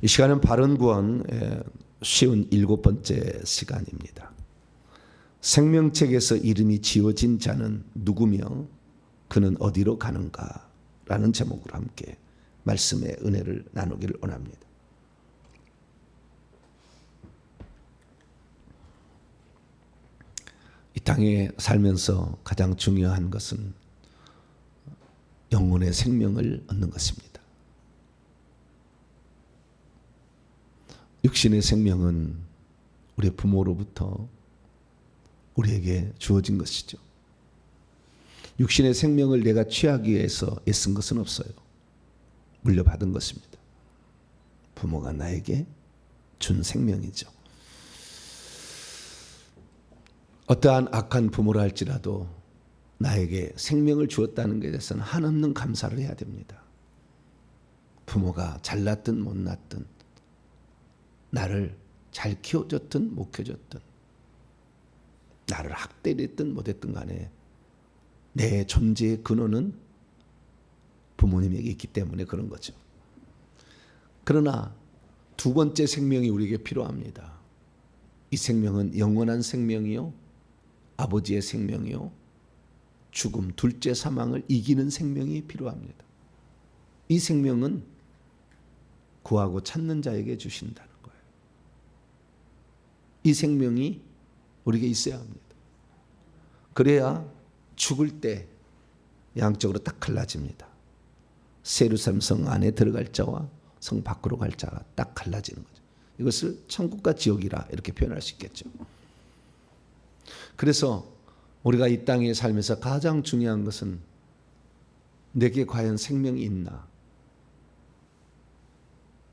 이 시간은 바른 구원 57번째 시간입니다. 생명책에서 이름이 지워진 자는 누구며 그는 어디로 가는가? 라는 제목으로 함께 말씀의 은혜를 나누기를 원합니다. 이 땅에 살면서 가장 중요한 것은 영혼의 생명을 얻는 것입니다. 육신의 생명은 우리 부모로부터 우리에게 주어진 것이죠. 육신의 생명을 내가 취하기 위해서 애쓴 것은 없어요. 물려받은 것입니다. 부모가 나에게 준 생명이죠. 어떠한 악한 부모라 할지라도 나에게 생명을 주었다는 것에 대해서는 한없는 감사를 해야 됩니다. 부모가 잘났든 못났든 나를 잘 키워줬든 못 키워줬든 나를 학대했든 못했든 간에 내 존재의 근원은 부모님에게 있기 때문에 그런 거죠. 그러나 두 번째 생명이 우리에게 필요합니다. 이 생명은 영원한 생명이요, 아버지의 생명이요, 죽음, 둘째 사망을 이기는 생명이 필요합니다. 이 생명은 구하고 찾는 자에게 주신다는 거예요. 이 생명이 우리에게 있어야 합니다. 그래야 죽을 때 양쪽으로 딱 갈라집니다. 예루살렘 성 안에 들어갈 자와 성 밖으로 갈 자가 딱 갈라지는 거죠. 이것을 천국과 지옥이라 이렇게 표현할 수 있겠죠. 그래서 우리가 이 땅에 살면서 가장 중요한 것은 내게 과연 생명이 있나?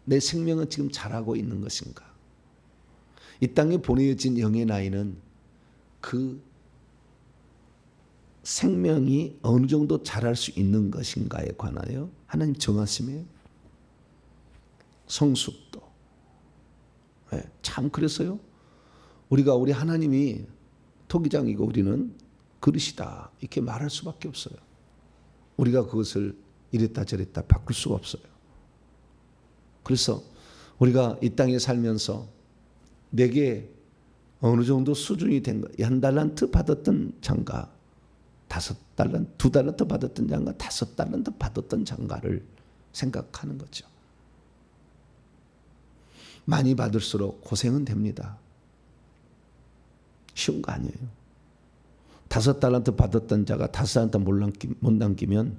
내 생명은 지금 자라고 있는 것인가? 이 땅에 보내진 영의 나이는 그 생명이 어느 정도 자랄 수 있는 것인가에 관하여 하나님 정하심에 성숙도. 참 그래서요. 우리가 우리 하나님이 토기장이고 우리는 그릇이다 이렇게 말할 수밖에 없어요. 우리가 그것을 이랬다 저랬다 바꿀 수가 없어요. 그래서 우리가 이 땅에 살면서 내게 어느 정도 수준이 된 것, 한 달란트 받았던 장가, 5달란트, 2달란트 받았던 장가, 5달란트 받았던 장가를 생각하는 거죠. 많이 받을수록 고생은 됩니다. 쉬운 거 아니에요. 5달란트 받았던 자가 5달란트 못 남기면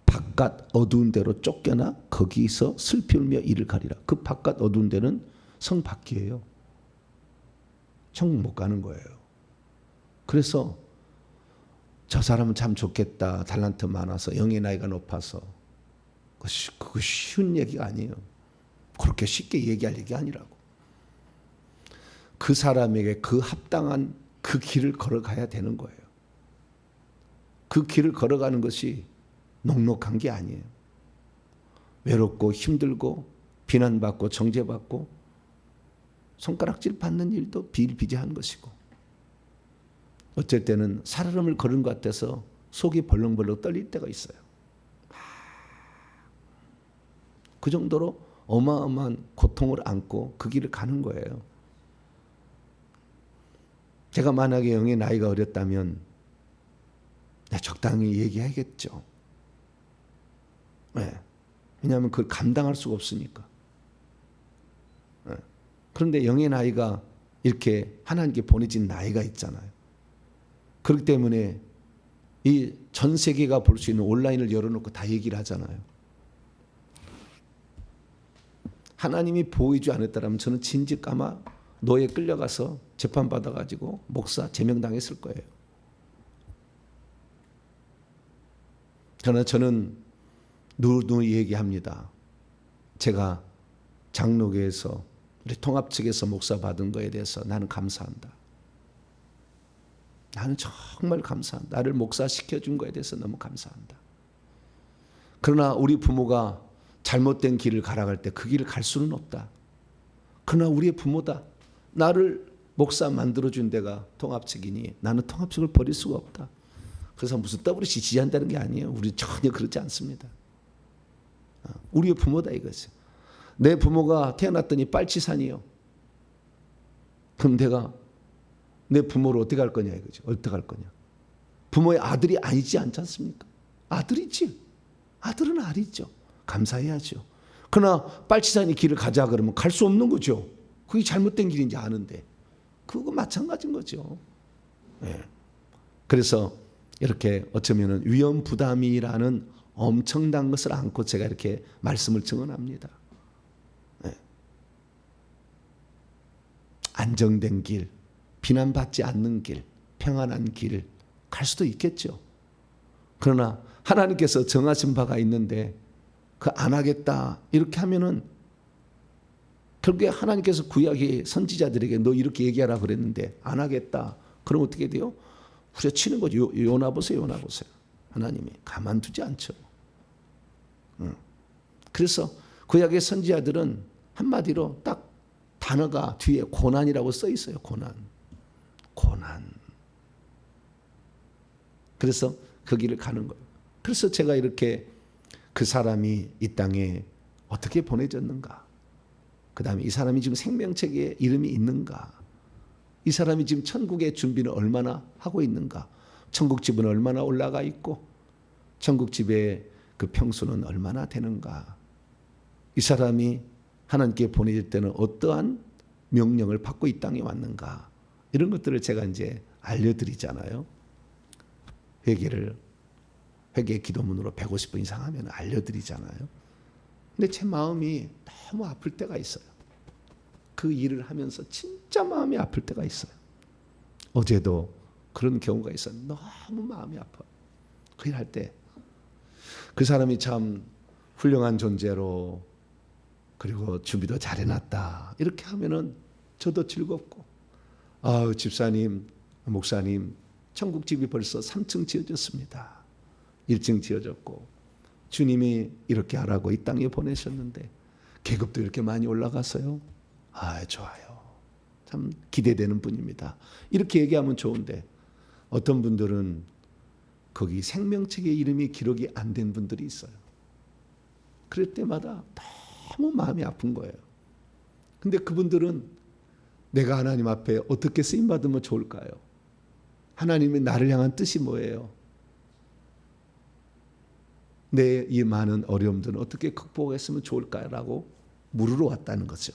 바깥 어두운 데로 쫓겨나 거기서 슬피 울며 이를 가리라. 그 바깥 어두운 데는 성 밖이에요. 천국 못 가는 거예요. 그래서 저 사람은 참 좋겠다. 달란트 많아서 영의 나이가 높아서 그거 쉬운 얘기가 아니에요. 그렇게 쉽게 얘기할 얘기 아니라고. 그 사람에게 그 합당한 그 길을 걸어가야 되는 거예요. 그 길을 걸어가는 것이 녹록한 게 아니에요. 외롭고 힘들고 비난받고 정죄받고 손가락질 받는 일도 비일비재한 것이고 어쩔 때는 살얼음을 걸은 것 같아서 속이 벌렁벌렁 떨릴 때가 있어요. 그 정도로 어마어마한 고통을 안고 그 길을 가는 거예요. 제가 만약에 영의 나이가 어렸다면 적당히 얘기해야겠죠. 왜냐하면 그걸 감당할 수가 없으니까. 그런데 영의 나이가 이렇게 하나님께 보내진 나이가 있잖아요. 그렇기 때문에 이 전 세계가 볼 수 있는 온라인을 열어놓고 다 얘기를 하잖아요. 하나님이 보호해주지 않았다면 저는 진즉 아마 노예에 끌려가서 재판받아가지고 목사 제명당했을 거예요. 그러나 저는 누누이 얘기합니다. 제가 장로교에서 우리 통합 측에서 목사 받은 거에 대해서 나는 감사한다. 나는 정말 감사한다. 나를 목사 시켜준 거에 대해서 너무 감사한다. 그러나 우리 부모가 잘못된 길을 가라갈 때 그 길을 갈 수는 없다. 그러나 우리의 부모다. 나를 목사 만들어준 데가 통합 측이니 나는 통합 측을 버릴 수가 없다. 그래서 무슨 WC 지지한다는 게 아니에요. 우리 전혀 그렇지 않습니다. 우리의 부모다 이거죠. 내 부모가 태어났더니 빨치산이요. 그럼 내가 내 부모를 어떻게 할 거냐 이거죠. 어떻게 할 거냐. 부모의 아들이 아니지 않지 않습니까? 아들이지. 아들은 아들이죠. 감사해야죠. 그러나 빨치산이 길을 가자 그러면 갈 수 없는 거죠. 그게 잘못된 길인지 아는데. 그거 마찬가지인 거죠. 네. 그래서 이렇게 어쩌면 위험 부담이라는 엄청난 것을 안고 제가 이렇게 말씀을 증언합니다. 네. 안정된 길, 비난받지 않는 길, 평안한 길 갈 수도 있겠죠. 그러나 하나님께서 정하신 바가 있는데 그 안 하겠다 이렇게 하면은 결국에 하나님께서 구약의 선지자들에게 너 이렇게 얘기하라 그랬는데 안 하겠다. 그럼 어떻게 돼요? 후려치는 거죠. 요나 보세요. 요나 보세요. 하나님이 가만두지 않죠. 그래서 구약의 선지자들은 한마디로 딱 단어가 뒤에 고난이라고 써 있어요. 고난. 그래서 그 길을 가는 거예요. 그래서 제가 이렇게 그 사람이 이 땅에 어떻게 보내졌는가. 그 다음에 이 사람이 지금 생명책에 이름이 있는가. 이 사람이 지금 천국의 준비를 얼마나 하고 있는가. 천국집은 얼마나 올라가 있고 천국집의 그 평수는 얼마나 되는가. 이 사람이 하나님께 보내질 때는 어떠한 명령을 받고 이 땅에 왔는가. 이런 것들을 제가 이제 알려드리잖아요. 회개 기도문으로 150번 이상 하면 알려드리잖아요. 근데 제 마음이 너무 아플 때가 있어요. 그 일을 하면서 진짜 마음이 아플 때가 있어요. 어제도 그런 경우가 있어요. 너무 마음이 아파요. 그 일 할 때 그 사람이 참 훌륭한 존재로 그리고 준비도 잘해놨다. 이렇게 하면은 저도 즐겁고 집사님, 목사님 천국집이 벌써 3층 지어졌습니다. 1층 지어졌고 주님이 이렇게 하라고 이 땅에 보내셨는데 계급도 이렇게 많이 올라가서요. 좋아요. 참 기대되는 분입니다. 이렇게 얘기하면 좋은데 어떤 분들은 거기 생명책의 이름이 기록이 안 된 분들이 있어요. 그럴 때마다 너무 마음이 아픈 거예요. 근데 그분들은 내가 하나님 앞에 어떻게 쓰임받으면 좋을까요? 하나님의 나를 향한 뜻이 뭐예요? 내 이 많은 어려움들은 어떻게 극복했으면 좋을까라고 물으러 왔다는 거죠.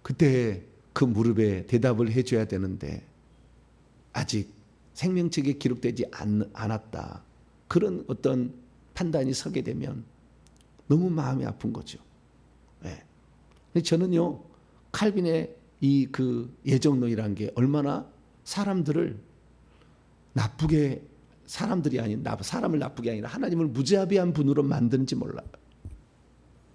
그때 그 무릎에 대답을 해줘야 되는데 아직 생명책에 기록되지 않았다. 그런 어떤 판단이 서게 되면 너무 마음이 아픈 거죠. 네. 저는요 칼빈의 이 그 예정론이라는 게 얼마나 사람들을 나쁘게 사람을 나쁘게 아니라 하나님을 무자비한 분으로 만드는지 몰라요.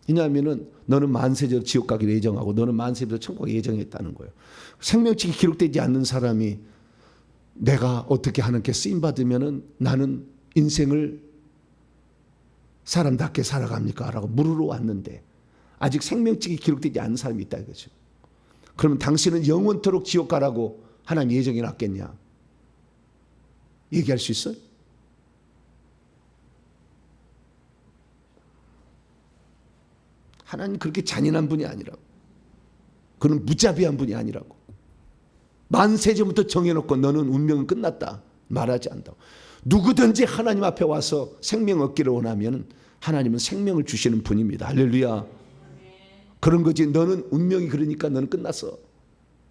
왜냐하면은 너는 만세적으로 지옥 가기를 예정하고 너는 만세적으로 천국 가기를 예정했다는 거예요. 생명책이 기록되지 않는 사람이 내가 어떻게 하나님께 쓰임 받으면은 나는 인생을 사람답게 살아갑니까? 라고 물으러 왔는데 아직 생명책이 기록되지 않은 사람이 있다 이거죠. 그러면 당신은 영원토록 지옥 가라고 하나님 예정해 놨겠냐? 얘기할 수 있어요? 하나님 그렇게 잔인한 분이 아니라고. 그는 무자비한 분이 아니라고. 만세전부터 정해놓고 너는 운명은 끝났다 말하지 않는다고. 누구든지 하나님 앞에 와서 생명 얻기를 원하면 하나님은 생명을 주시는 분입니다. 할렐루야. 그런 거지 너는 운명이 그러니까 너는 끝났어.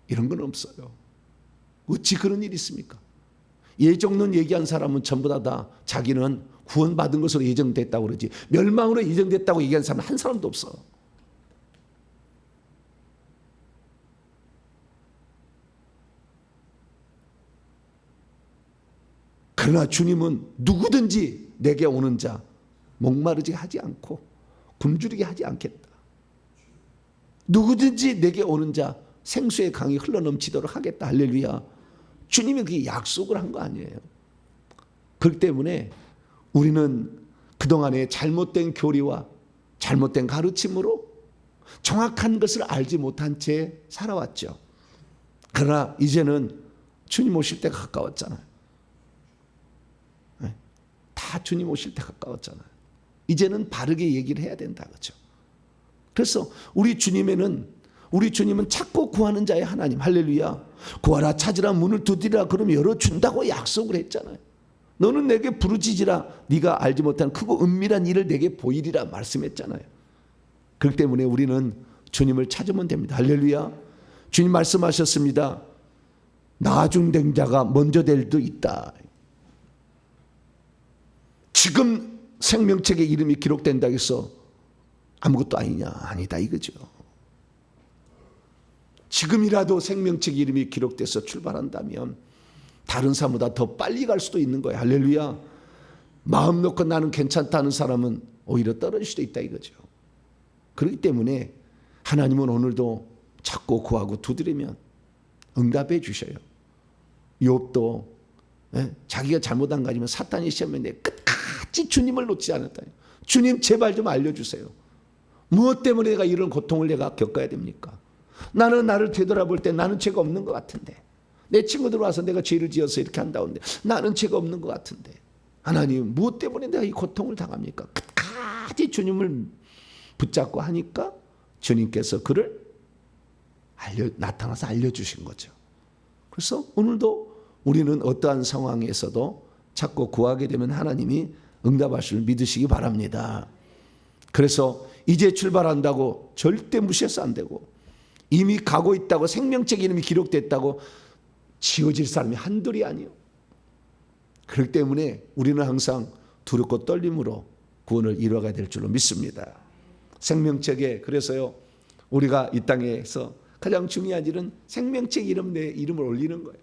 이런 건 없어요. 어찌 그런 일이 있습니까? 예정론 얘기한 사람은 전부 다 자기는 구원받은 것으로 예정됐다고 그러지 멸망으로 예정됐다고 얘기한 사람은 한 사람도 없어. 그러나 주님은 누구든지 내게 오는 자 목마르지 하지 않고 굶주리게 하지 않겠다. 누구든지 내게 오는 자 생수의 강이 흘러넘치도록 하겠다. 할렐루야. 주님이 그게 약속을 한 거 아니에요. 그렇기 때문에 우리는 그동안의 잘못된 교리와 잘못된 가르침으로 정확한 것을 알지 못한 채 살아왔죠. 그러나 이제는 주님 오실 때가 가까웠잖아요. 다 주님 오실 때 가까웠잖아요. 이제는 바르게 얘기를 해야 된다. 그렇죠? 그래서 우리 주님은 찾고 구하는 자의 하나님. 할렐루야. 구하라 찾으라 문을 두드리라 그러면 열어준다고 약속을 했잖아요. 너는 내게 부르짖으라 네가 알지 못한 크고 은밀한 일을 내게 보이리라 말씀했잖아요. 그렇기 때문에 우리는 주님을 찾으면 됩니다. 할렐루야. 주님 말씀하셨습니다. 나중된 자가 먼저 될 수도 있다. 지금 생명책에 이름이 기록된다고 해서 아무것도 아니냐? 아니다 이거죠. 지금이라도 생명책 이름이 기록돼서 출발한다면 다른 사람보다 더 빨리 갈 수도 있는 거예요. 할렐루야. 마음 놓고 나는 괜찮다는 사람은 오히려 떨어질 수도 있다 이거죠. 그렇기 때문에 하나님은 오늘도 찾고 구하고 두드리면 응답해 주셔요. 욥도 자기가 잘못한 거 아니면 사탄이 시험에 끝까지 주님을 놓지 않았다. 주님 제발 좀 알려주세요. 무엇 때문에 내가 이런 고통을 내가 겪어야 됩니까? 나는 나를 되돌아볼 때 나는 죄가 없는 것 같은데, 내 친구들 와서 내가 죄를 지어서 이렇게 한다는데 나는 죄가 없는 것 같은데, 하나님 무엇 때문에 내가 이 고통을 당합니까? 끝까지 주님을 붙잡고 하니까 주님께서 그를 나타나서 알려주신 거죠. 그래서 오늘도 우리는 어떠한 상황에서도 찾고 구하게 되면 하나님이 응답하실 줄 믿으시기 바랍니다. 그래서 이제 출발한다고 절대 무시해서 안 되고, 이미 가고 있다고 생명책 이름이 기록됐다고 지워질 사람이 한둘이 아니에요. 그렇기 때문에 우리는 항상 두렵고 떨림으로 구원을 이루어가야 될 줄로 믿습니다. 생명책에, 그래서요 우리가 이 땅에서 가장 중요한 일은 생명책 이름 내 이름을 올리는 거예요.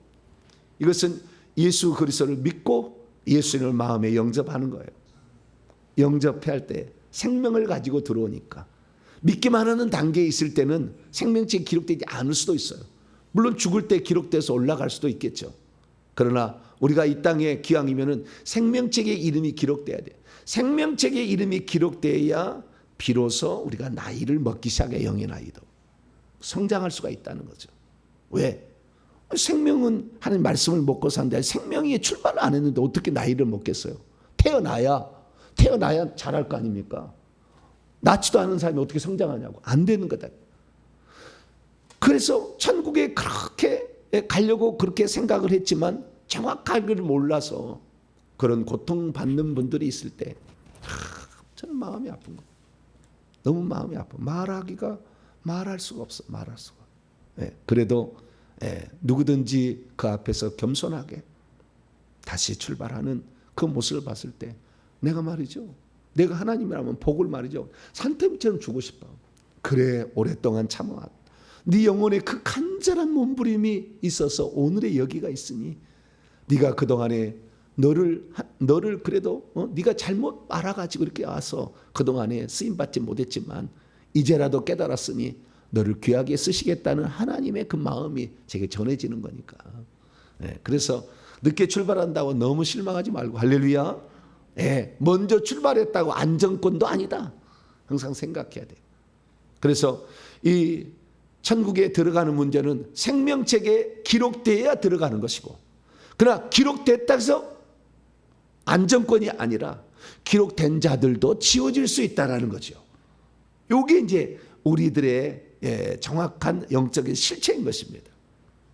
이것은 예수 그리스도를 믿고 예수님을 마음에 영접하는 거예요. 영접할 때 생명을 가지고 들어오니까, 믿기만 하는 단계에 있을 때는 생명책이 기록되지 않을 수도 있어요. 물론 죽을 때 기록돼서 올라갈 수도 있겠죠. 그러나 우리가 이 땅에 기왕이면은 생명책에 이름이 기록돼야 돼요. 생명책에 이름이 기록돼야 비로소 우리가 나이를 먹기 시작해, 영의 나이도 성장할 수가 있다는 거죠. 왜? 생명은 하나님 말씀을 먹고 산다. 생명이 출발을 안 했는데 어떻게 나이를 먹겠어요? 태어나야 잘할 거 아닙니까? 낳지도 않은 사람이 어떻게 성장하냐고. 안 되는 거다. 그래서 천국에 그렇게 가려고 그렇게 생각을 했지만 정확하게 몰라서 그런 고통받는 분들이 있을 때 저는 마음이 아픈 거예요. 너무 마음이 아파. 말할 수가 없어. 말할 수가. 그래도 누구든지 그 앞에서 겸손하게 다시 출발하는 그 모습을 봤을 때 내가 말이죠. 내가 하나님이라면 복을 말이죠. 산더미처럼 주고 싶어. 그래 오랫동안 참아왔다. 네 영혼에 그 간절한 몸부림이 있어서 오늘의 여기가 있으니 네가 그동안에 너를 그래도 네가 잘못 알아가지고 이렇게 와서 그동안에 쓰임받지 못했지만 이제라도 깨달았으니 너를 귀하게 쓰시겠다는 하나님의 그 마음이 제게 전해지는 거니까. 그래서 늦게 출발한다고 너무 실망하지 말고, 할렐루야. 먼저 출발했다고 안정권도 아니다. 항상 생각해야 돼. 그래서 이 천국에 들어가는 문제는 생명책에 기록되어야 들어가는 것이고, 그러나 기록됐다 해서 안정권이 아니라 기록된 자들도 지워질 수 있다는 거죠. 이게 이제 우리들의 정확한 영적인 실체인 것입니다.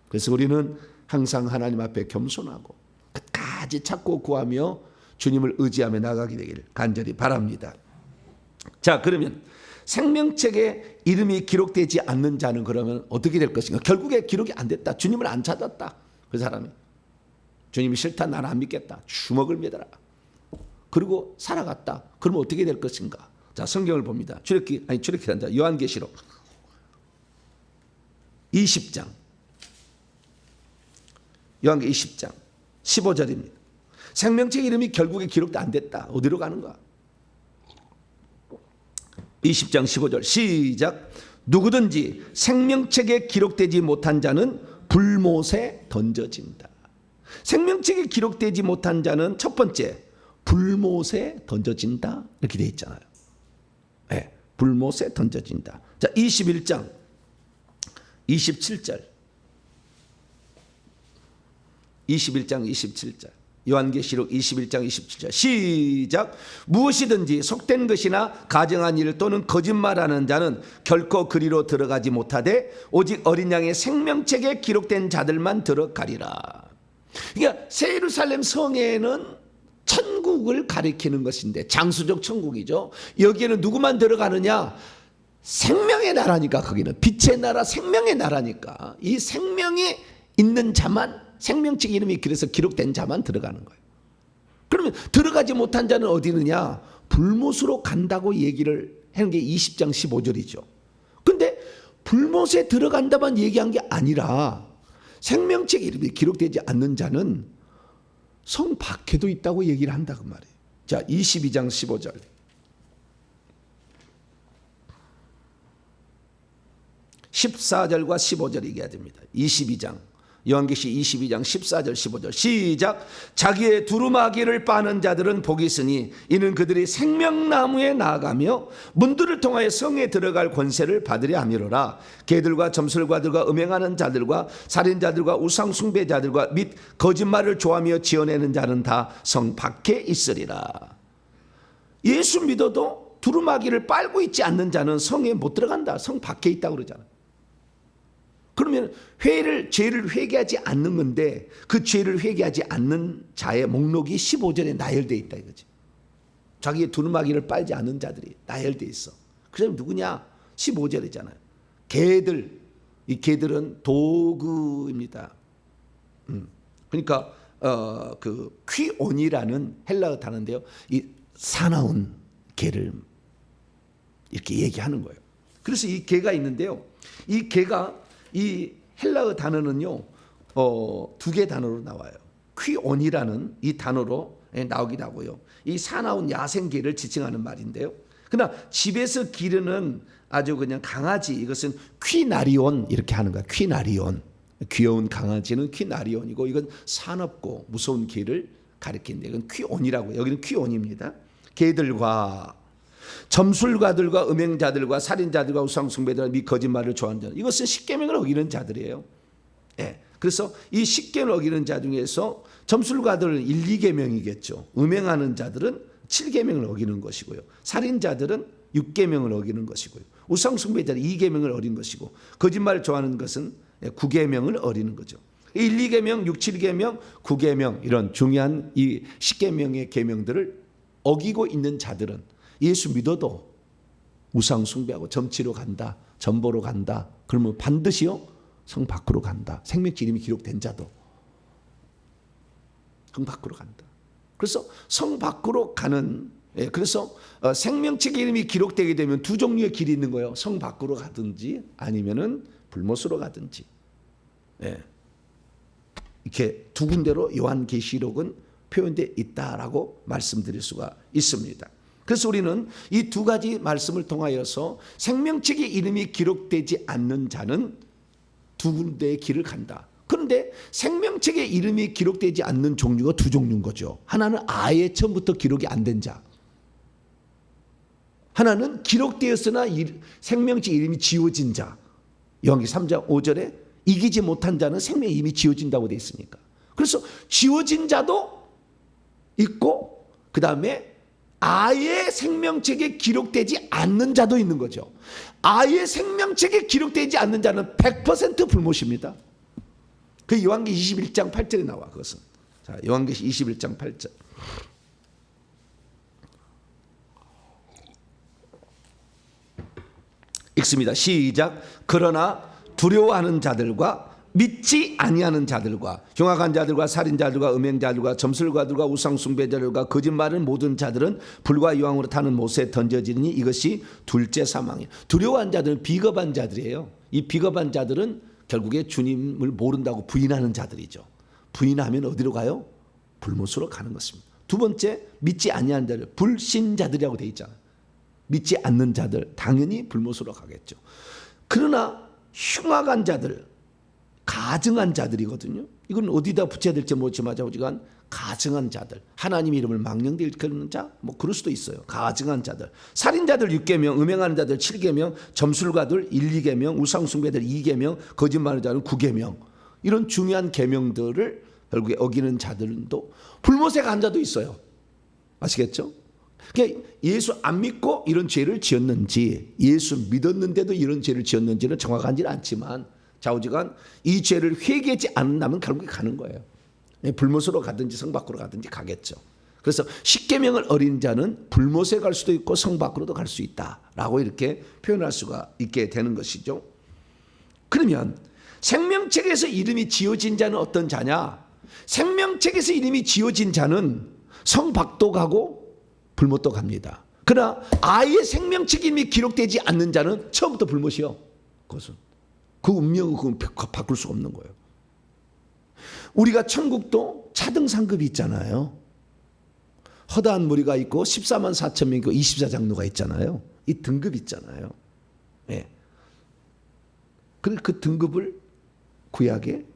그래서 우리는 항상 하나님 앞에 겸손하고 끝까지 찾고 구하며 주님을 의지하며 나가게 되길 간절히 바랍니다. 자, 그러면 생명책에 이름이 기록되지 않는 자는 그러면 어떻게 될 것인가? 결국에 기록이 안 됐다. 주님을 안 찾았다. 그 사람이. 주님이 싫다. 나는 안 믿겠다. 주먹을 매달아. 그리고 살아갔다. 그러면 어떻게 될 것인가? 자, 성경을 봅니다. 출애굽기란다. 요한계시록 20장. 요한계시록 20장 15절입니다. 생명책 이름이 결국에 기록도 안 됐다. 어디로 가는가? 20장 15절 시작. 누구든지 생명책에 기록되지 못한 자는 불못에 던져진다. 생명책에 기록되지 못한 자는 첫 번째 불못에 던져진다. 이렇게 되어 있잖아요. 불못에 던져진다. 자, 21장 27절 21장 27절 요한계시록 21장 27절 시작. 무엇이든지 속된 것이나 가증한 일 또는 거짓말하는 자는 결코 그리로 들어가지 못하되 오직 어린 양의 생명책에 기록된 자들만 들어가리라. 그러니까 새 예루살렘 성에는 천국을 가리키는 것인데 장수적 천국이죠. 여기에는 누구만 들어가느냐? 생명의 나라니까. 거기는 빛의 나라, 생명의 나라니까 이 생명이 있는 자만, 생명책 이름이 그래서 기록된 자만 들어가는 거예요. 그러면 들어가지 못한 자는 어디 있느냐? 불못으로 간다고 얘기를 하는 게 20장 15절이죠. 근데 불못에 들어간다만 얘기한 게 아니라 생명책 이름이 기록되지 않는 자는 성 밖에도 있다고 얘기를 한다 그 말이에요. 자, 22장 15절. 14절과 15절 얘기해야 됩니다. 22장 요한계시 22장 14절 15절 시작. 자기의 두루마기를 빠는 자들은 복이 있으니 이는 그들이 생명나무에 나아가며 문들을 통하여 성에 들어갈 권세를 받으려 함이로라. 개들과 점술가들과 음행하는 자들과 살인자들과 우상 숭배자들과 및 거짓말을 좋아하며 지어내는 자는 다 성 밖에 있으리라. 예수 믿어도 두루마기를 빨고 있지 않는 자는 성에 못 들어간다. 성 밖에 있다고 그러잖아. 그러면 죄를 회개하지 않는 건데 그 죄를 회개하지 않는 자의 목록이 15절에 나열되어 있다 이거지. 자기의 두루마기를 빨지 않는 자들이 나열되어 있어. 그럼 누구냐? 15절이잖아요. 개들, 이 개들은 도구입니다. 그러니까 그 퀴온이라는 헬라어 단어인데요. 이 사나운 개를 이렇게 얘기하는 거예요. 그래서 이 개가 있는데요. 이 개가 이 헬라어 단어는요, 두 개 단어로 나와요. 퀴온이라는 이 단어로 나오기도 하고요. 이 사나운 야생개를 지칭하는 말인데요. 그러나 집에서 기르는 아주 그냥 강아지, 이것은 퀴나리온 이렇게 하는 거야. 퀴나리온. 귀여운 강아지는 퀴나리온이고 이건 사납고 무서운 개를 가리키는데 이건 퀴온이라고. 여기는 퀴온입니다. 개들과 점술가들과 음행자들과 살인자들과 우상숭배자들과 및 거짓말을 좋아하는 자들, 이것은 십계명을 어기는 자들이에요. 예. 그래서 이 십계명을 어기는 자 중에서 점술가들은 1, 2계명이겠죠. 음행하는 자들은 7계명을 어기는 것이고요. 살인자들은 6계명을 어기는 것이고요. 우상숭배자들은 2계명을 어긴 것이고 거짓말을 좋아하는 것은 9계명을 어기는 거죠. 1, 2계명, 6, 7계명, 9계명 이런 중요한 이 10계명의 계명들을 어기고 있는 자들은 예수 믿어도 우상 숭배하고 점치러 간다, 점보러 간다. 그러면 반드시요 성 밖으로 간다. 생명책 이름이 기록된 자도 성 밖으로 간다. 그래서 성 밖으로 가는, 그래서 생명책 이름이 기록되게 되면 두 종류의 길이 있는 거예요. 성 밖으로 가든지 아니면은 불못으로 가든지. 이렇게 두 군데로 요한계시록은 표현되어 있다라고 말씀드릴 수가 있습니다. 그래서 우리는 이 두 가지 말씀을 통하여서 생명책의 이름이 기록되지 않는 자는 두 군데의 길을 간다. 그런데 생명책의 이름이 기록되지 않는 종류가 두 종류인 거죠. 하나는 아예 처음부터 기록이 안 된 자. 하나는 기록되었으나 생명책 이름이 지워진 자. 요한계시 3장 5절에 이기지 못한 자는 생명의 이름이 지워진다고 되어 있으니까. 그래서 지워진 자도 있고 그 다음에 아예 생명책에 기록되지 않는 자도 있는 거죠. 아예 생명책에 기록되지 않는 자는 100% 불못입니다. 그 요한계시 21장 8절에 나와 그것은. 자, 요한계시 21장 8절. 읽습니다. 시작. 그러나 두려워하는 자들과 믿지 아니하는 자들과 흉악한 자들과 살인자들과 음행자들과 점술가들과 우상숭배자들과 거짓말하는 모든 자들은 불과 유황으로 타는 못에 던져지니 이것이 둘째 사망이에요. 두려워한 자들은 비겁한 자들이에요. 이 비겁한 자들은 결국에 주님을 모른다고 부인하는 자들이죠. 부인하면 어디로 가요? 불못으로 가는 것입니다. 두 번째, 믿지 아니하는 자들, 불신자들이라고 되어 있잖아요. 믿지 않는 자들 당연히 불못으로 가겠죠. 그러나 흉악한 자들, 가증한 자들이거든요. 이건 어디다 붙여야 될지 모르지만 가증한 자들, 하나님 이름을 망령되 일컫는 자, 뭐 그럴 수도 있어요. 가증한 자들, 살인자들 6계명, 음행하는 자들 7계명, 점술가들 1, 2계명, 우상숭배들 2계명, 거짓말하는 자는 9계명. 이런 중요한 계명들을 결국에 어기는 자들도 불못에 간 자도 있어요. 아시겠죠? 그러니까 예수 안 믿고 이런 죄를 지었는지, 예수 믿었는데도 이런 죄를 지었는지는 정확하지는 않지만 좌우지간 이 죄를 회개하지 않는다면 결국에 가는 거예요. 불못으로 가든지 성 밖으로 가든지 가겠죠. 그래서 십계명을 어긴 자는 불못에 갈 수도 있고 성 밖으로도 갈 수 있다라고 이렇게 표현할 수가 있게 되는 것이죠. 그러면 생명책에서 이름이 지어진 자는 어떤 자냐? 생명책에서 이름이 지어진 자는 성 밖도 가고 불못도 갑니다. 그러나 아예 생명책 이름이 기록되지 않는 자는 처음부터 불못이요. 그것은 그 운명은 그건 바꿀 수가 없는 거예요. 우리가 천국도 차등 상급이 있잖아요. 허다한 무리가 있고 14만 4천 명 있고 24장로가 있잖아요. 이 등급 있잖아요. 예. 그 등급을 구약에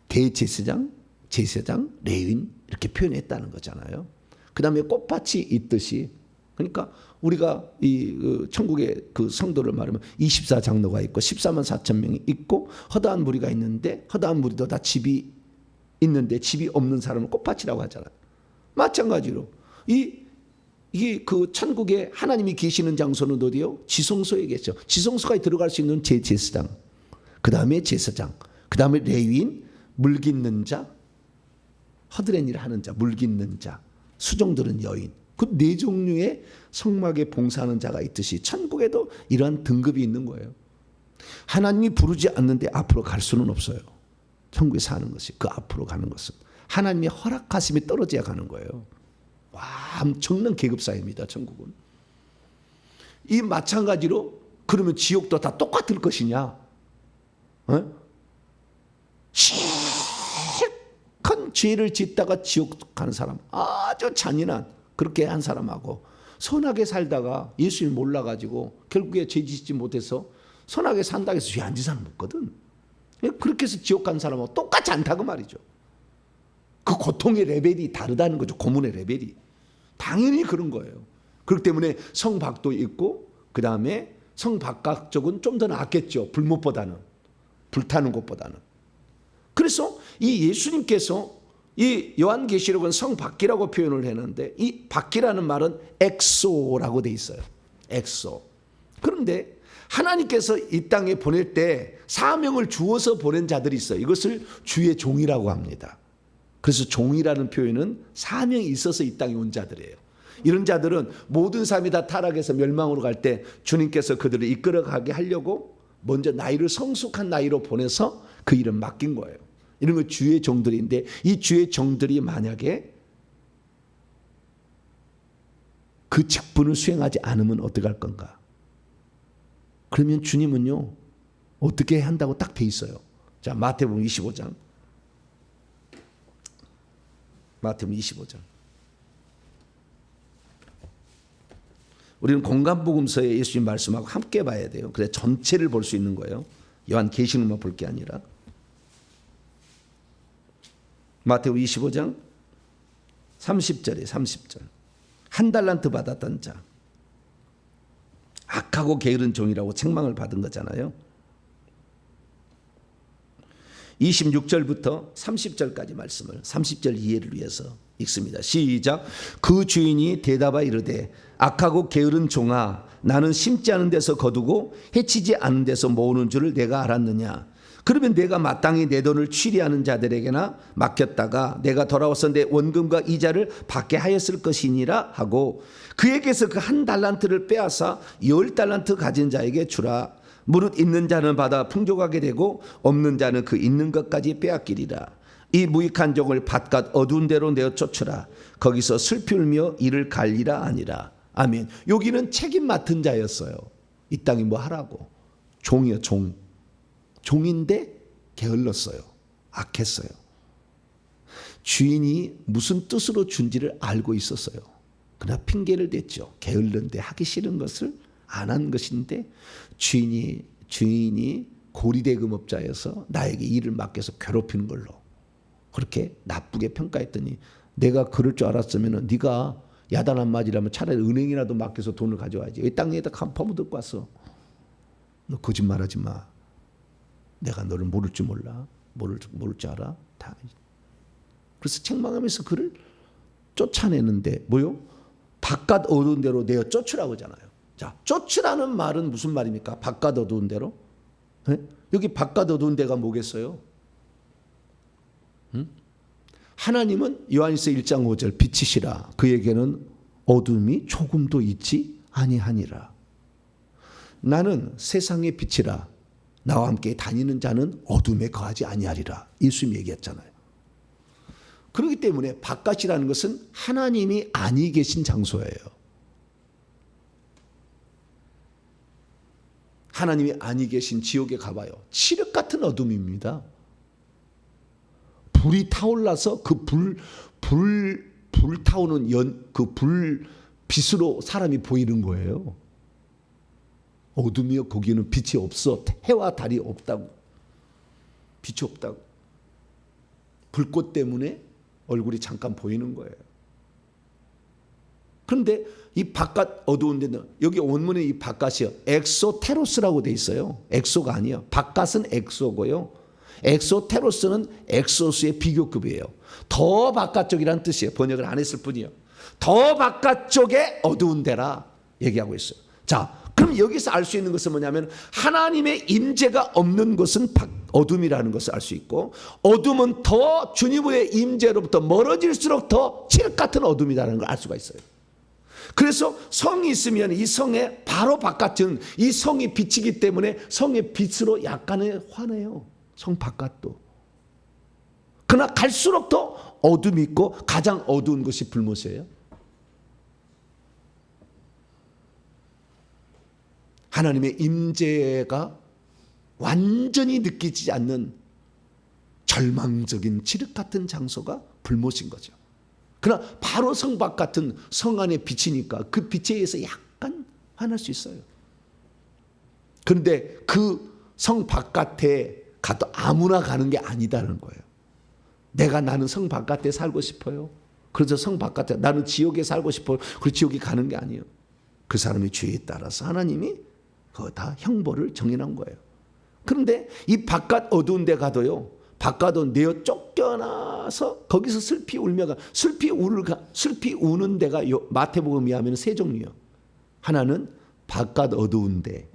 대제사장, 제사장, 레위인 이렇게 표현했다는 거잖아요. 그 다음에 꽃밭이 있듯이, 그러니까 우리가 이 천국의 그 성도를 말하면 24장로가 있고 14만 4천 명이 있고 허다한 무리가 있는데, 허다한 무리도 다 집이 있는데 집이 없는 사람은 꽃밭이라고 하잖아요. 마찬가지로 이 그 천국에 하나님이 계시는 장소는 어디요? 지성소에 계셔. 지성소까지 들어갈 수 있는 제사장, 그 다음에 제사장, 그 다음에 레위인, 물 깃는 자, 허드렛 일을 하는 자, 물 깃는 자, 수종들은 여인. 그 네 종류의 성막에 봉사하는 자가 있듯이 천국에도 이러한 등급이 있는 거예요. 하나님이 부르지 않는데 앞으로 갈 수는 없어요. 천국에 사는 것이, 그 앞으로 가는 것은 하나님이 허락하심이 떨어져야 가는 거예요. 와, 엄청난 계급사입니다, 천국은. 이 마찬가지로 그러면 지옥도 다 똑같을 것이냐? 실컷 죄를 짓다가 지옥 가는 사람, 아주 잔인한 그렇게 한 사람하고 선하게 살다가 예수님 몰라가지고 결국에 죄 짓지 못해서 선하게 산다고 해서 죄 안 짓는 사람 없거든. 그렇게 해서 지옥 간 사람하고 똑같지 않다고 말이죠. 그 고통의 레벨이 다르다는 거죠. 고문의 레벨이. 당연히 그런 거예요. 그렇기 때문에 성 밖도 있고 그 다음에 성 바깥 쪽은 좀 더 낫겠죠. 불못보다는. 불타는 곳보다는. 그래서 이 예수님께서 이 요한계시록은 성 밖이라고 표현을 했는데 이 밖이라는 말은 엑소라고 돼 있어요. 엑소. 그런데 하나님께서 이 땅에 보낼 때 사명을 주어서 보낸 자들이 있어요. 이것을 주의 종이라고 합니다. 그래서 종이라는 표현은 사명이 있어서 이 땅에 온 자들이에요. 이런 자들은 모든 사람이 다 타락해서 멸망으로 갈 때 주님께서 그들을 이끌어가게 하려고 먼저 나이를 성숙한 나이로 보내서 그 일을 맡긴 거예요. 이런 거 주의 종들인데 이 주의 종들이 만약에 그 직분을 수행하지 않으면 어떻게 할 건가? 그러면 주님은요 어떻게 한다고 딱 돼 있어요. 자, 마태복음 25장. 마태복음 25장. 우리는 공간복음서에 예수님 말씀하고 함께 봐야 돼요. 그래서 전체를 볼 수 있는 거예요. 요한계시록만 볼 게 아니라. 마태복음 25장 30절에 30절. 한 달란트 받았던 자. 악하고 게으른 종이라고 책망을 받은 거잖아요. 26절부터 30절까지 말씀을 30절 이해를 위해서 읽습니다. 시작. 그 주인이 대답하 이르되 악하고 게으른 종아, 나는 심지 않은 데서 거두고 해치지 않은 데서 모으는 줄을 내가 알았느냐. 그러면 내가 마땅히 내 돈을 취리하는 자들에게나 맡겼다가 내가 돌아와서 내 원금과 이자를 받게 하였을 것이니라 하고 그에게서 그 한 달란트를 빼앗아 10달란트 가진 자에게 주라. 무릇 있는 자는 받아 풍족하게 되고 없는 자는 그 있는 것까지 빼앗기리라. 이 무익한 종을 바깥 어두운 데로 내어 쫓으라. 거기서 슬피 울며 이를 갈리라 아니라. 아멘. 여기는 책임 맡은 자였어요. 이 땅이 뭐 하라고. 종이요, 종. 종인데 게을렀어요. 악했어요. 주인이 무슨 뜻으로 준지를 알고 있었어요. 그러나 핑계를 댔죠. 게을른데 하기 싫은 것을 안 한 것인데 주인이 고리대금업자여서 나에게 일을 맡겨서 괴롭히는 걸로 그렇게 나쁘게 평가했더니 내가 그럴 줄 알았으면 네가 야단한 맞이라면 차라리 은행이라도 맡겨서 돈을 가져와야지. 이 땅에다 간파무 듣고 왔어. 너 거짓말하지 마. 내가 너를 모를 줄 몰라. 모를 줄 알아. 다 그래서 책망하면서 그를 쫓아내는데 뭐요? 바깥 어두운 데로 내어 쫓으라고 하잖아요. 자, 쫓으라는 말은 무슨 말입니까? 바깥 어두운 데로? 네? 여기 바깥 어두운 데가 뭐겠어요? 하나님은 요한일서 1장 5절 빛이시라 그에게는 어둠이 조금도 있지 아니하니라. 나는 세상의 빛이라 나와 함께 다니는 자는 어둠에 거하지 아니하리라. 예수님이 얘기했잖아요. 그렇기 때문에 바깥이라는 것은 하나님이 아니 계신 장소예요. 하나님이 아니 계신 지옥에 가봐요. 칠흑 같은 어둠입니다. 불이 타올라서 그 불타오는 그 불빛으로 사람이 보이는 거예요. 어둠이요, 거기는 빛이 없어. 해와 달이 없다고. 빛이 없다고. 불꽃 때문에 얼굴이 잠깐 보이는 거예요. 그런데 이 바깥 어두운 데는 여기 원문에 이 바깥이요. 엑소테로스라고 돼 있어요. 엑소가 아니에요. 바깥은 엑소고요. 엑소테로스는 엑소스의 비교급이에요. 더 바깥쪽이라는 뜻이에요. 번역을 안 했을 뿐이요. 더 바깥쪽에 어두운 데라 얘기하고 있어요. 자, 그럼 여기서 알 수 있는 것은 뭐냐면 하나님의 임재가 없는 것은 어둠이라는 것을 알 수 있고 어둠은 더 주님의 임재로부터 멀어질수록 더 칠흑 같은 어둠이라는 걸 알 수가 있어요. 그래서 성이 있으면 이 성의 바로 바깥은 이 성이 빛이기 때문에 성의 빛으로 약간의 환해요. 성 바깥도. 그러나 갈수록 더 어둠이 있고 가장 어두운 것이 불못이에요. 하나님의 임재가 완전히 느끼지 않는 절망적인 칠흑 같은 장소가 불못인 거죠. 그러나 바로 성 바깥은 성 안의 빛이니까 그 빛에 의해서 약간 환할 수 있어요. 그런데 그 성 바깥에 가도 아무나 가는 게 아니다는 거예요. 나는 성 바깥에 살고 싶어요. 그래서 성 바깥에 나는 지옥에 살고 싶어요. 그래서 지옥에 가는 게 아니에요. 그 사람의 죄에 따라서 하나님이 그거 다 형벌을 정해놓은 거예요. 그런데 이 바깥 어두운 데 가도요. 바깥으로 내어 쫓겨나서 거기서 슬피 울며가 슬피 우는 데가 마태복음에 하면 세 종류요. 하나는 바깥 어두운 데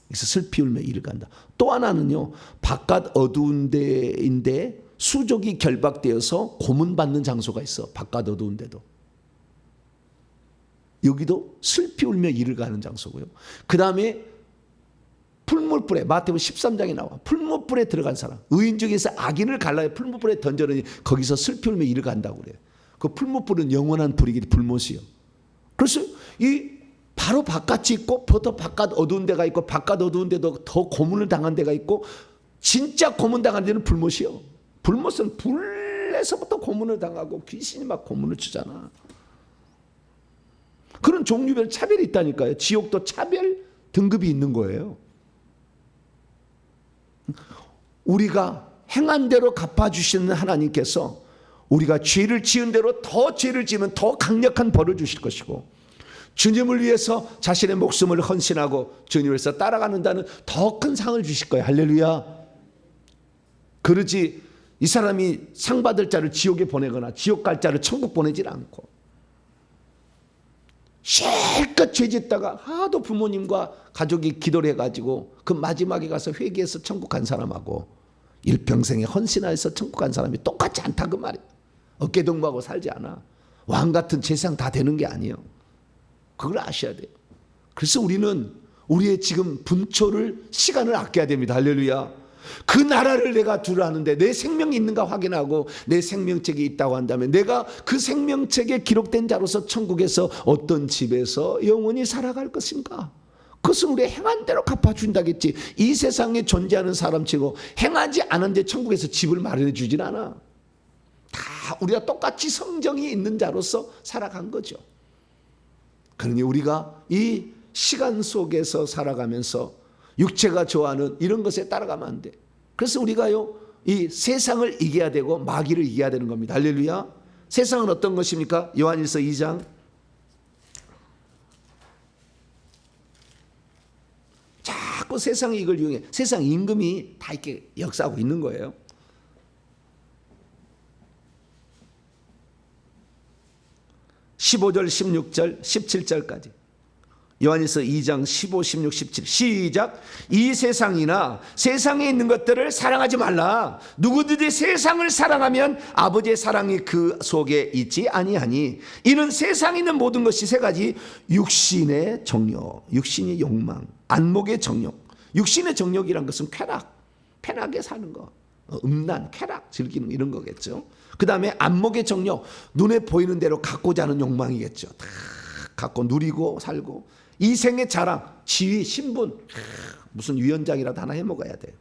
그래서 슬피 울며 이를 간다. 또 하나는요. 바깥 어두운 데인데 수족이 결박되어서 고문받는 장소가 있어. 바깥 어두운 데도. 여기도 슬피 울며 이를 가는 장소고요. 그 다음에 풀무불에 마태복음 13장에 나와 풀무불에 들어간 사람 의인 중에서 악인을 갈라야 풀무불에 던져내니 거기서 슬피 울며 이를 간다고 그래요. 그 풀무불은 영원한 불이기 불못이요. 그래서 이 바로 바깥이 있고 더 바깥 어두운 데가 있고 바깥 어두운 데도 더 고문을 당한 데가 있고 진짜 고문 당한 데는 불못이요. 불못은 불에서부터 고문을 당하고 귀신이 막 고문을 주잖아. 그런 종류별 차별이 있다니까요. 지옥도 차별 등급이 있는 거예요. 우리가 행한 대로 갚아주시는 하나님께서 우리가 죄를 지은 대로 더 죄를 지으면 더 강력한 벌을 주실 것이고 주님을 위해서 자신의 목숨을 헌신하고 주님을 위해서 따라가는 자는 더 큰 상을 주실 거예요. 할렐루야. 그러지 이 사람이 상 받을 자를 지옥에 보내거나 지옥 갈 자를 천국 보내질 않고 실컷 죄짓다가 하도 부모님과 가족이 기도를 해가지고 그 마지막에 가서 회개해서 천국 간 사람하고 일평생에 헌신하여서 천국 간 사람이 똑같지 않다 그 말이에요. 어깨동무하고 살지 않아. 왕 같은 재상 다 되는 게 아니에요. 그걸 아셔야 돼요. 그래서 우리는 우리의 지금 분초를 시간을 아껴야 됩니다. 할렐루야. 그 나라를 내가 두려하는데 내 생명이 있는가 확인하고 내 생명책이 있다고 한다면 내가 그 생명책에 기록된 자로서 천국에서 어떤 집에서 영원히 살아갈 것인가? 그것은 우리의 행한 대로 갚아준다겠지. 이 세상에 존재하는 사람치고 행하지 않은데 천국에서 집을 마련해 주진 않아. 다 우리가 똑같이 성정이 있는 자로서 살아간 거죠. 그러니 우리가 이 시간 속에서 살아가면서 육체가 좋아하는 이런 것에 따라가면 안 돼. 그래서 우리가요, 이 세상을 이겨야 되고 마귀를 이겨야 되는 겁니다. 할렐루야. 세상은 어떤 것입니까? 요한일서 2장. 자꾸 세상이 이걸 이용해. 세상 임금이 다 이렇게 역사하고 있는 거예요. 15절, 16절, 17절까지. 요한일서 2장 15, 16, 17 시작. 이 세상이나 세상에 있는 것들을 사랑하지 말라. 누구든지 세상을 사랑하면 아버지의 사랑이 그 속에 있지 아니하니 이는 세상에 있는 모든 것이 세 가지 육신의 정욕, 육신의 욕망, 안목의 정욕. 육신의 정욕이란 것은 쾌락에 사는 거, 음란, 쾌락, 즐기는 이런 거겠죠. 그 다음에 안목의 정욕, 눈에 보이는 대로 갖고자 하는 욕망이겠죠. 다 갖고 누리고 살고. 이생의 자랑, 지위, 신분, 무슨 위원장이라도 하나 해먹어야 돼요.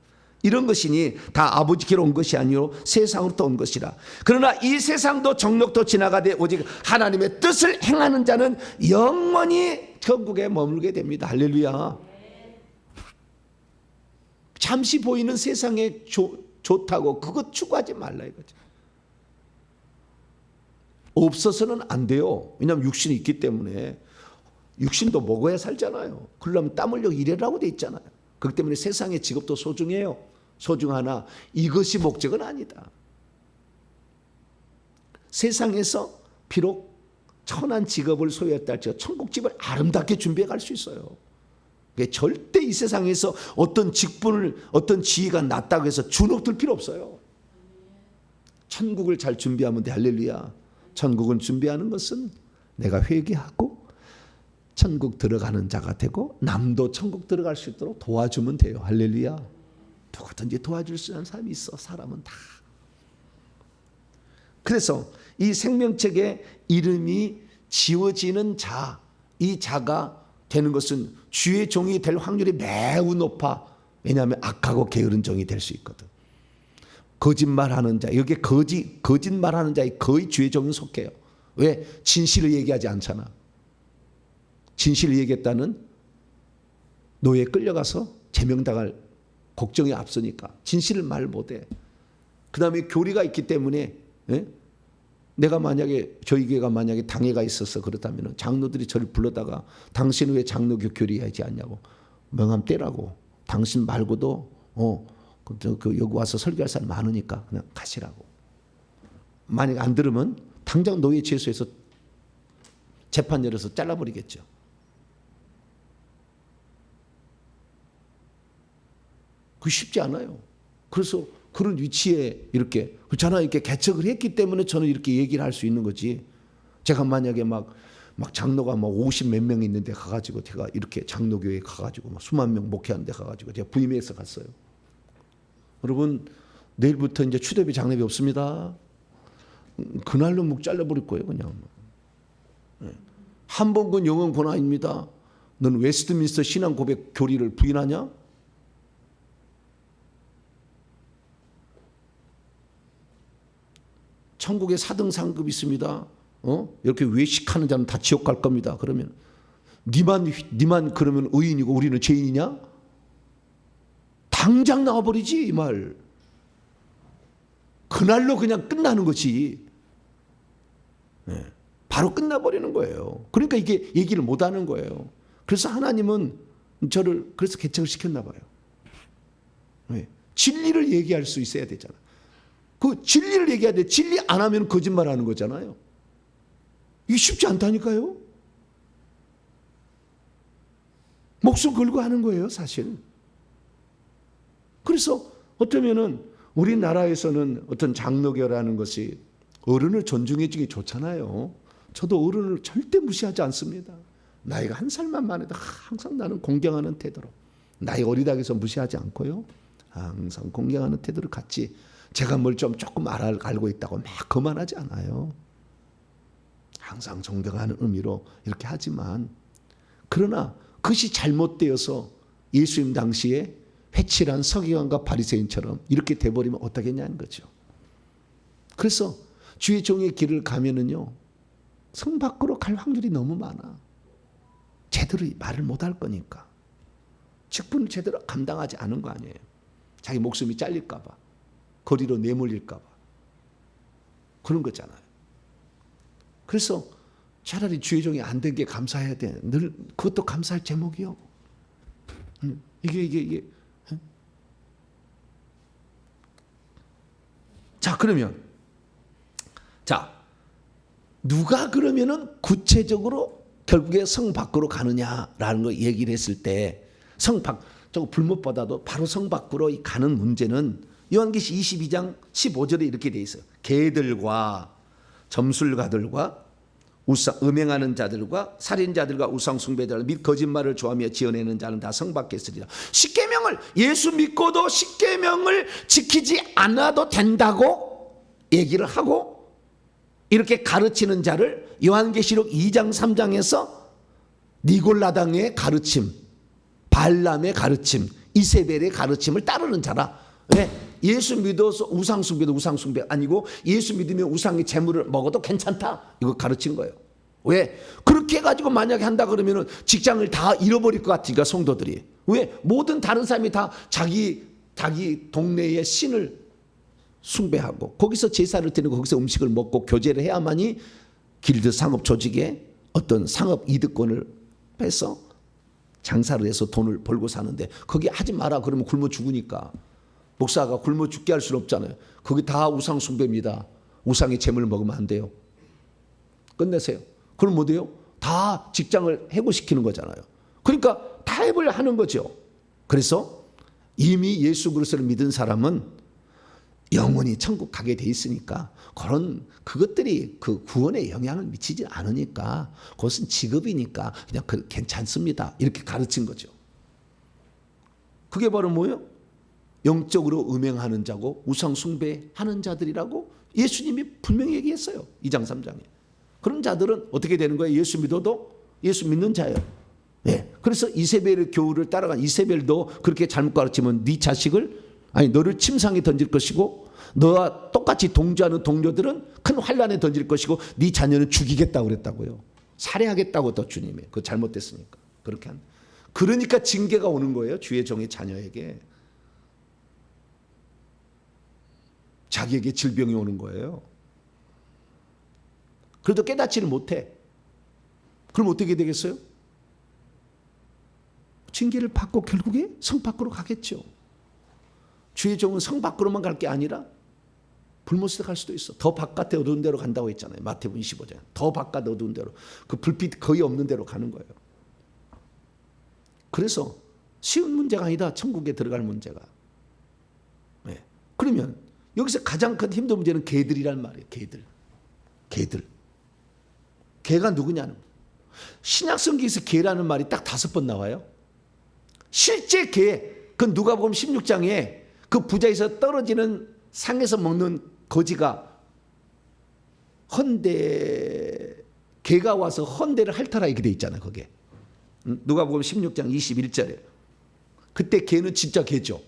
이런 것이니 다 아버지께로 온 것이 아니요 세상으로부터 온 것이라. 그러나 이 세상도 정욕도 지나가되 오직 하나님의 뜻을 행하는 자는 영원히 천국에 머물게 됩니다. 할렐루야. 잠시 보이는 세상에 좋다고 그것 추구하지 말라 이거죠. 없어서는 안 돼요. 왜냐하면 육신이 있기 때문에. 육신도 먹어야 살잖아요. 그러려면 땀 흘려 일하라고 돼 있잖아요. 그렇기 때문에 세상의 직업도 소중해요. 소중하나 이것이 목적은 아니다. 세상에서 비록 천한 직업을 소유했다 할지라도 천국집을 아름답게 준비해 갈 수 있어요. 절대 이 세상에서 어떤 직분을 어떤 지위가 낮다고 해서 주눅들 필요 없어요. 천국을 잘 준비하면 돼. 할렐루야. 천국은 준비하는 것은 내가 회개하고 천국 들어가는 자가 되고 남도 천국 들어갈 수 있도록 도와주면 돼요. 할렐루야. 누구든지 도와줄 수 있는 사람이 있어. 사람은 다. 그래서 이 생명책에 이름이 지워지는 자, 이 자가 되는 것은 주의 종이 될 확률이 매우 높아. 왜냐하면 악하고 게으른 종이 될 수 있거든. 거짓말하는 자, 여기에 거짓말하는 자의 거의 주의 종은 속해요. 왜? 진실을 얘기하지 않잖아. 진실을 얘기했다는 노예에 끌려가서 제명당할 걱정이 앞서니까 진실을 말 못해. 그 다음에 교리가 있기 때문에 내가 만약에 저희 교회가 만약에 당회가 있어서 그렇다면 장로들이 저를 불러다가 당신은 왜 장로교 교리하지 않냐고 명함 떼라고. 당신 말고도 여기 와서 설교할 사람 많으니까 그냥 가시라고. 만약 안 들으면 당장 노예 제소해서 재판 열어서 잘라버리겠죠. 그 쉽지 않아요. 그래서 그런 위치에 이렇게 저는 이렇게 개척을 했기 때문에 저는 이렇게 얘기를 할 수 있는 거지. 제가 만약에 막 장로가 막 50 몇 명 있는데 가가지고 제가 이렇게 장로교회에 가가지고 막 수만 명 목회하는데 가가지고 제가 부임해서 갔어요. 여러분 내일부터 이제 추대비 장례비 없습니다. 그날로 목 잘라버릴 거예요 그냥. 한 번군 영원 권한입니다. 넌 웨스트민스터 신앙 고백 교리를 부인하냐? 천국에 4등 상급 있습니다. 이렇게 외식하는 자는 다 지옥 갈 겁니다. 그러면 니만 그러면 의인이고 우리는 죄인이냐? 당장 나와버리지 이 말. 그날로 그냥 끝나는 거지. 바로 끝나버리는 거예요. 그러니까 이게 얘기를 못하는 거예요. 그래서 하나님은 저를 그래서 개척을 시켰나 봐요. 진리를 얘기할 수 있어야 되잖아. 그 진리를 얘기해야 돼. 진리 안 하면 거짓말하는 거잖아요. 이게 쉽지 않다니까요. 목숨 걸고 하는 거예요, 사실. 그래서 어쩌면은 우리나라에서는 어떤 장로교라는 것이 어른을 존중해 주기 좋잖아요. 저도 어른을 절대 무시하지 않습니다. 나이가 한 살만 많아도 항상 나는 공경하는 태도로. 나이 어리다고 해서 무시하지 않고요. 항상 공경하는 태도를 갖지. 제가 뭘 조금 알고 있다고 막 거만하지 않아요. 항상 존경하는 의미로 이렇게 하지만 그러나 그것이 잘못되어서 예수님 당시에 회칠한 서기관과 바리새인처럼 이렇게 돼버리면 어떻겠냐는 거죠. 그래서 주의 종의 길을 가면은요 성 밖으로 갈 확률이 너무 많아. 제대로 말을 못할 거니까. 직분을 제대로 감당하지 않은 거 아니에요. 자기 목숨이 잘릴까 봐. 거리로 내몰릴까 봐. 그런 거잖아요. 그래서 차라리 주의 종이 안 된 게 감사해야 돼. 늘 그것도 감사할 제목이요. 이게 자, 그러면 자, 누가 그러면은 구체적으로 결국에 성 밖으로 가느냐라는 거 얘기를 했을 때 성 밖, 저 불못보다도 바로 성 밖으로 가는 문제는 요한계시 22장 15절에 이렇게 돼 있어요. 개들과 점술가들과 음행하는 자들과 살인자들과 우상숭배자들 및 거짓말을 좋아하며 지어내는 자는 다 성 밖에 있으리라. 십계명을 예수 믿고도 십계명을 지키지 않아도 된다고 얘기를 하고 이렇게 가르치는 자를 요한계시록 2장 3장에서 니골라당의 가르침, 발람의 가르침, 이세벨의 가르침을 따르는 자라. 왜? 예수 믿어서 우상숭배도 우상숭배 아니고 예수 믿으면 우상의 재물을 먹어도 괜찮다. 이거 가르친 거예요. 왜? 그렇게 해가지고 만약에 한다 그러면 직장을 다 잃어버릴 것 같으니까 성도들이. 왜? 모든 다른 사람이 다 자기 동네의 신을 숭배하고 거기서 제사를 드리고 거기서 음식을 먹고 교제를 해야만이 길드 상업 조직의 어떤 상업 이득권을 빼서 장사를 해서 돈을 벌고 사는데 거기 하지 마라 그러면 굶어 죽으니까. 목사가 굶어 죽게 할 수는 없잖아요. 거기 다 우상 숭배입니다. 우상의 재물을 먹으면 안 돼요. 끝내세요. 그럼 뭐 돼요? 다 직장을 해고시키는 거잖아요. 그러니까 타협을 하는 거죠. 그래서 이미 예수 그리스도를 믿은 사람은 영원히 천국 가게 돼 있으니까 그것들이 그 구원에 영향을 미치지 않으니까 그것은 직업이니까 그냥 괜찮습니다. 이렇게 가르친 거죠. 그게 바로 뭐예요? 영적으로 음행하는 자고 우상 숭배하는 자들이라고 예수님이 분명히 얘기했어요. 2장 3장에. 그런 자들은 어떻게 되는 거예요? 예수 믿어도 예수 믿는 자예요. 네. 그래서 이세벨의 교훈을 따라간 이세벨도 그렇게 잘못 가르치면 너를 침상에 던질 것이고 너와 똑같이 동조하는 동료들은 큰 환란에 던질 것이고 네 자녀는 죽이겠다고 그랬다고요. 살해하겠다고 또 주님이 그거 잘못됐으니까 그렇게 그러니까 징계가 오는 거예요. 주의 종의 자녀에게. 자기에게 질병이 오는 거예요. 그래도 깨닫지를 못해. 그럼 어떻게 되겠어요? 징계를 받고 결국에 성 밖으로 가겠죠. 주의 종은 성 밖으로만 갈 게 아니라 불못에 갈 수도 있어. 더 바깥에 어두운 데로 간다고 했잖아요. 마태복음 25장. 더 바깥 어두운 데로. 그 불빛 거의 없는 데로 가는 거예요. 그래서 쉬운 문제가 아니다. 천국에 들어갈 문제가. 네. 그러면 여기서 가장 큰 힘든 문제는 개들이란 말이에요. 개들. 개가 누구냐는. 신약성경에서 개라는 말이 딱 5번 나와요. 실제 개, 그 누가복음 16장에 그 부자에서 떨어지는 상에서 먹는 거지가 개가 와서 헌대를 핥아라 이렇게 돼 있잖아요. 그게. 누가복음 16장 21절에. 그때 개는 진짜 개죠.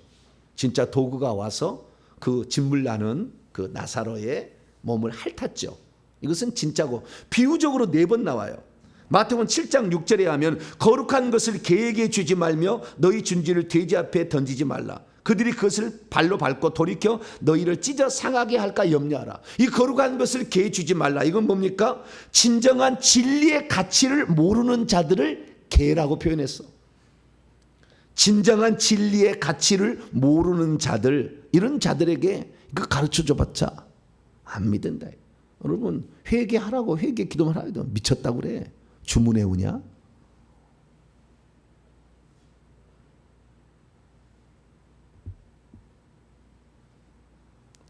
진짜 도구가 와서 그 진물 나는 그 나사로의 몸을 핥았죠. 이것은 진짜고 비유적으로 4번 나와요. 마태복음 7장 6절에 하면 거룩한 것을 개에게 주지 말며 너희 준지를 돼지 앞에 던지지 말라. 그들이 그것을 발로 밟고 돌이켜 너희를 찢어 상하게 할까 염려하라. 이 거룩한 것을 개에 주지 말라. 이건 뭡니까? 진정한 진리의 가치를 모르는 자들을 개라고 표현했어. 진정한 진리의 가치를 모르는 자들, 이런 자들에게 그 가르쳐 줘봤자 안 믿는다. 여러분 회개하라고 회개 기도만 하라고 미쳤다고 그래. 주문에 오냐?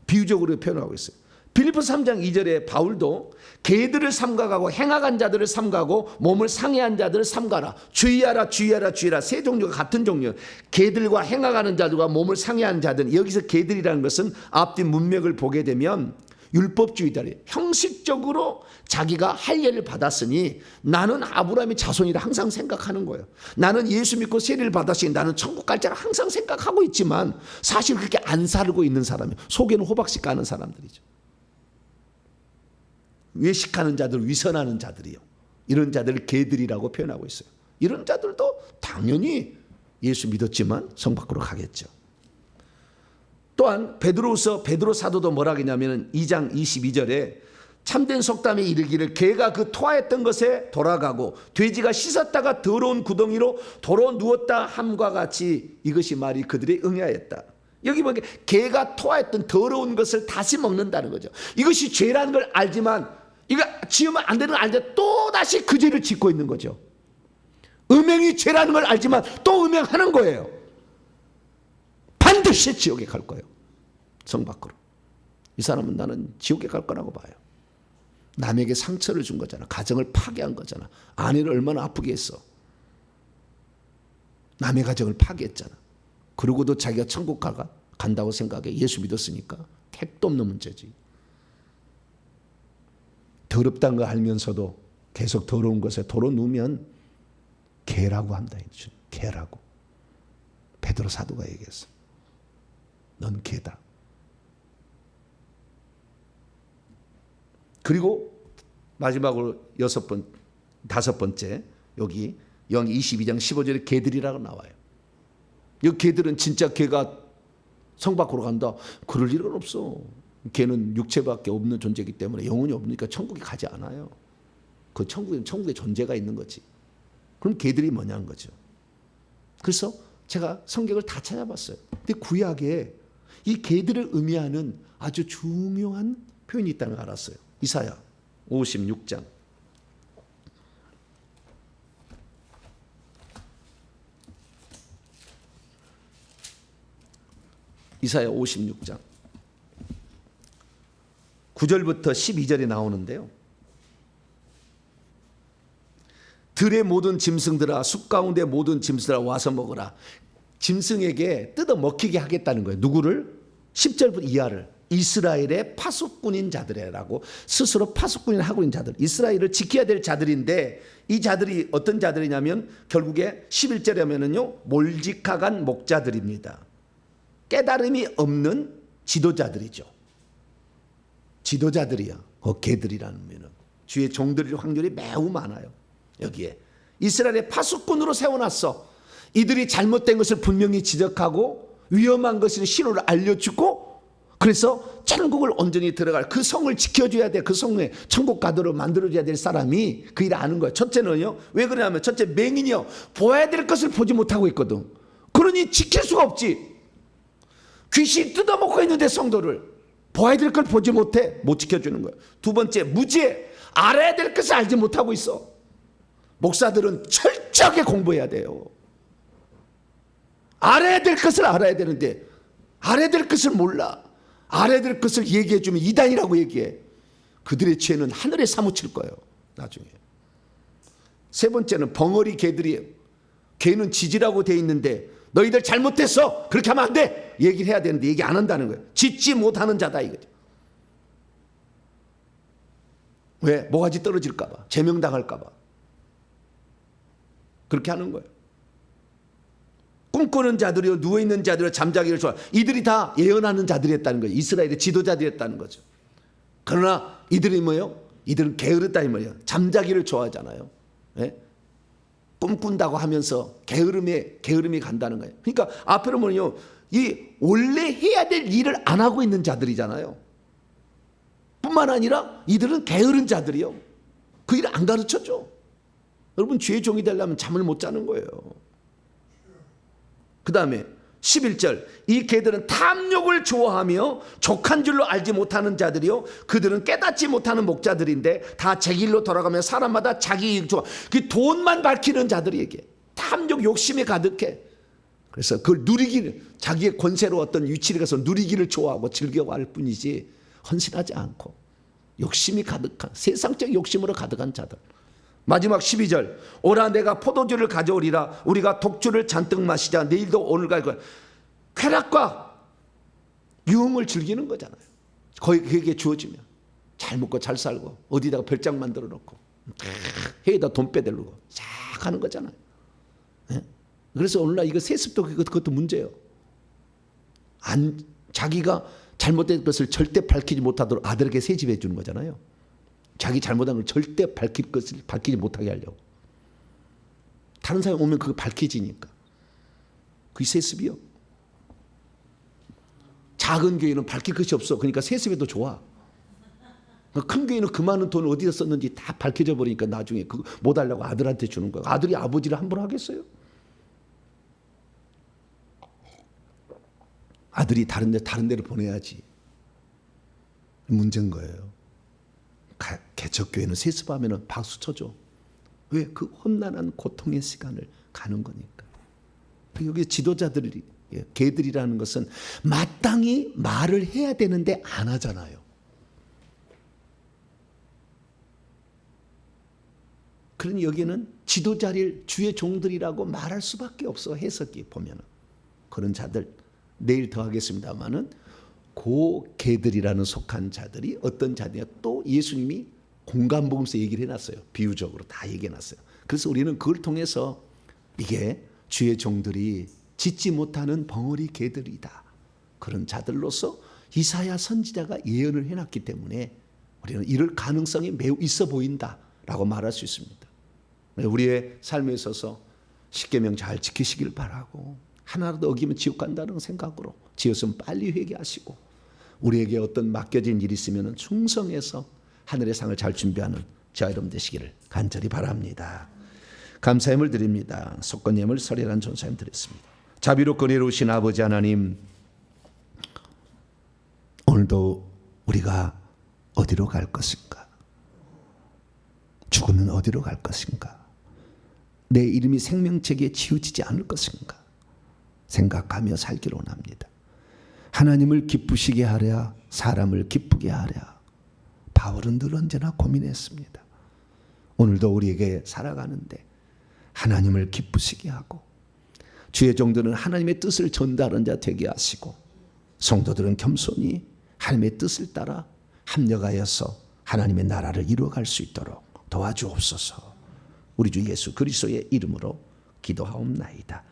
비유적으로 표현하고 있어요. 빌립보서 3장 2절에 바울도 개들을 삼가하고 행악한 자들을 삼가하고 몸을 상해한 자들을 삼가라. 주의하라 주의하라 주의하라. 세 종류가 같은 종류. 개들과 행악하는 자들과 몸을 상해한 자들. 여기서 개들이라는 것은 앞뒤 문맥을 보게 되면 율법주의자리 형식적으로 자기가 할례를 받았으니 나는 아브라함의 자손이라 항상 생각하는 거예요. 나는 예수 믿고 세례를 받았으니 나는 천국 갈 자라 항상 생각하고 있지만 사실 그렇게 안 살고 있는 사람이에요. 속에는 호박씨 까는 사람들이죠. 외식하는 자들, 위선하는 자들이요. 이런 자들을 개들이라고 표현하고 있어요. 이런 자들도 당연히 예수 믿었지만 성 밖으로 가겠죠. 또한 베드로 사도도 뭐라 하냐면 2장 22절에 참된 속담에 이르기를 개가 그 토하였던 것에 돌아가고 돼지가 씻었다가 더러운 구덩이로 도로 누웠다 함과 같이 이것이 말이 그들이 응하였다. 여기 보니까 개가 토하였던 더러운 것을 다시 먹는다는 거죠. 이것이 죄라는 걸 알지만 이거 지으면 안 되는 걸 알는데 또 다시 그 죄를 짓고 있는 거죠. 음행이 죄라는 걸 알지만 또 음행하는 거예요. 반드시 지옥에 갈 거예요. 성 밖으로. 이 사람은 나는 지옥에 갈 거라고 봐요. 남에게 상처를 준 거잖아. 가정을 파괴한 거잖아. 아내를 얼마나 아프게 했어. 남의 가정을 파괴했잖아. 그러고도 자기가 천국 간다고 생각해. 예수 믿었으니까. 택도 없는 문제지. 더럽다는 거 알면서도 계속 더러운 것에 도로 누우면 개라고 한다. 개라고. 베드로 사도가 얘기했어. 넌 개다. 그리고 마지막으로 다섯 번째 여기 영 22장 15절에 개들이라고 나와요. 이 개들은 진짜 개가 성 밖으로 간다. 그럴 일은 없어. 개는 육체밖에 없는 존재이기 때문에 영혼이 없으니까 천국에 가지 않아요. 그 천국에 존재가 있는 거지. 그럼 개들이 뭐냐는 거죠. 그래서 제가 성경을 다 찾아봤어요. 근데 구약에 이 개들을 의미하는 아주 중요한 표현이 있다는 걸 알았어요. 이사야 56장. 이사야 56장 9절부터 12절이 나오는데요. 들의 모든 짐승들아, 숲 가운데 모든 짐승들아 와서 먹으라. 짐승에게 뜯어 먹히게 하겠다는 거예요. 누구를? 10절부터 이하를. 이스라엘의 파수꾼인 자들이라고 스스로 파수꾼을 하고 있는 자들. 이스라엘을 지켜야 될 자들인데 이 자들이 어떤 자들이냐면 결국에 11절에 하면은요. 몰직하간 목자들입니다. 깨달음이 없는 지도자들이죠. 지도자들이야. 개들이라는 면은 주의 종들일 확률이 매우 많아요. 여기에 이스라엘의 파수꾼으로 세워놨어. 이들이 잘못된 것을 분명히 지적하고 위험한 것을 신호를 알려주고 그래서 천국을 온전히 들어갈 그 성을 지켜줘야 돼. 그 성에 천국 가도록 만들어줘야 될 사람이 그 일을 아는 거예요. 첫째는요. 왜 그러냐면 첫째 맹인이요. 보아야 될 것을 보지 못하고 있거든. 그러니 지킬 수가 없지. 귀신이 뜯어먹고 있는데 성도를 보아야 될 걸 보지 못해. 못 지켜주는 거예요. 두 번째 무지해. 알아야 될 것을 알지 못하고 있어. 목사들은 철저하게 공부해야 돼요. 알아야 될 것을 알아야 되는데 알아야 될 것을 몰라. 알아야 될 것을 얘기해 주면 이단이라고 얘기해. 그들의 죄는 하늘에 사무칠 거예요. 나중에. 세 번째는 벙어리 개들이에요. 개는 지지라고 돼 있는데 너희들 잘못했어. 그렇게 하면 안 돼. 얘기를 해야 되는데 얘기 안 한다는 거예요. 짓지 못하는 자다 이거죠. 왜? 모가지 떨어질까 봐. 제명당할까 봐. 그렇게 하는 거예요. 꿈꾸는 자들이요, 누워있는 자들이요, 잠자기를 좋아. 이들이 다 예언하는 자들이었다는 거예요. 이스라엘의 지도자들이었다는 거죠. 그러나 이들이 뭐예요? 이들은 게으르다 이 말이에요. 잠자기를 좋아하잖아요. 예? 꿈꾼다고 하면서 게으름이 간다는 거예요. 그러니까 앞으로 뭐요? 이 원래 해야 될 일을 안 하고 있는 자들이잖아요. 뿐만 아니라 이들은 게으른 자들이요. 그 일을 안 가르쳤죠. 여러분 죄의 종이 되려면 잠을 못 자는 거예요. 그 다음에 11절 이 개들은 탐욕을 좋아하며 족한 줄로 알지 못하는 자들이요 그들은 깨닫지 못하는 목자들인데 다 제 길로 돌아가며 사람마다 자기 이익 좋아. 그 돈만 밝히는 자들이 얘기해. 탐욕 욕심이 가득해. 그래서 그걸 누리기를 자기의 권세로 어떤 위치를 가서 누리기를 좋아하고 즐겨할 뿐이지 헌신하지 않고 욕심이 가득한 세상적 욕심으로 가득한 자들. 마지막 12절 오라 내가 포도주를 가져오리라 우리가 독주를 잔뜩 마시자 내일도 오늘 갈 거야. 쾌락과 유흥을 즐기는 거잖아요. 거의 그에게 주어지면 잘 먹고 잘 살고 어디다가 별장 만들어 놓고 해에다 돈 빼들고 싹 하는 거잖아요. 네? 그래서 오늘날 이거 세습도 그것도 문제예요. 자기가 잘못된 것을 절대 밝히지 못하도록 아들에게 세집해 주는 거잖아요. 자기 잘못한 걸 절대 밝히지 못하게 하려고. 다른 사람이 오면 그거 밝혀지니까. 그게 세습이요. 작은 교회는 밝힐 것이 없어. 그러니까 세습에도 좋아. 큰 교회는 그 많은 돈을 어디다 썼는지 다 밝혀져 버리니까 나중에 그거 못 하려고 아들한테 주는 거야. 아들이 아버지를 함부로 하겠어요? 아들이 다른 데를 보내야지. 문제인 거예요. 개척교회는 세습하면 박수 쳐줘. 왜? 그 험난한 고통의 시간을 가는 거니까. 여기 지도자들이, 개들이라는 것은 마땅히 말을 해야 되는데 안 하잖아요. 그러니 여기는 지도자를 주의 종들이라고 말할 수밖에 없어. 해석이 보면은 그런 자들 내일 더 하겠습니다만은 그 개들이라는 속한 자들이 어떤 자들이냐, 또 예수님이 공간복음서 얘기를 해놨어요. 비유적으로 다 얘기해놨어요. 그래서 우리는 그걸 통해서 이게 주의 종들이 짖지 못하는 벙어리 개들이다, 그런 자들로서 이사야 선지자가 예언을 해놨기 때문에 우리는 이럴 가능성이 매우 있어 보인다라고 말할 수 있습니다. 우리의 삶에 있어서 십계명 잘 지키시길 바라고, 하나라도 어기면 지옥 간다는 생각으로 지었으면 빨리 회개하시고, 우리에게 어떤 맡겨진 일이 있으면 충성해서 하늘의 상을 잘 준비하는 저와 여러분 되시기를 간절히 바랍니다. 감사함을 드립니다. 속건예물 설례란 전사님 드렸습니다. 자비롭고 은혜로우신 아버지 하나님, 오늘도 우리가 어디로 갈 것인가? 죽으면 어디로 갈 것인가? 내 이름이 생명책에 지워지지 않을 것인가? 생각하며 살기로 원합니다. 하나님을 기쁘시게 하랴, 사람을 기쁘게 하랴. 바울은 늘 언제나 고민했습니다. 오늘도 우리에게 살아가는데 하나님을 기쁘시게 하고, 주의 종들은 하나님의 뜻을 전달하는 자 되게 하시고, 성도들은 겸손히 하나님의 뜻을 따라 합력하여서 하나님의 나라를 이루어갈 수 있도록 도와주옵소서. 우리 주 예수 그리스도의 이름으로 기도하옵나이다.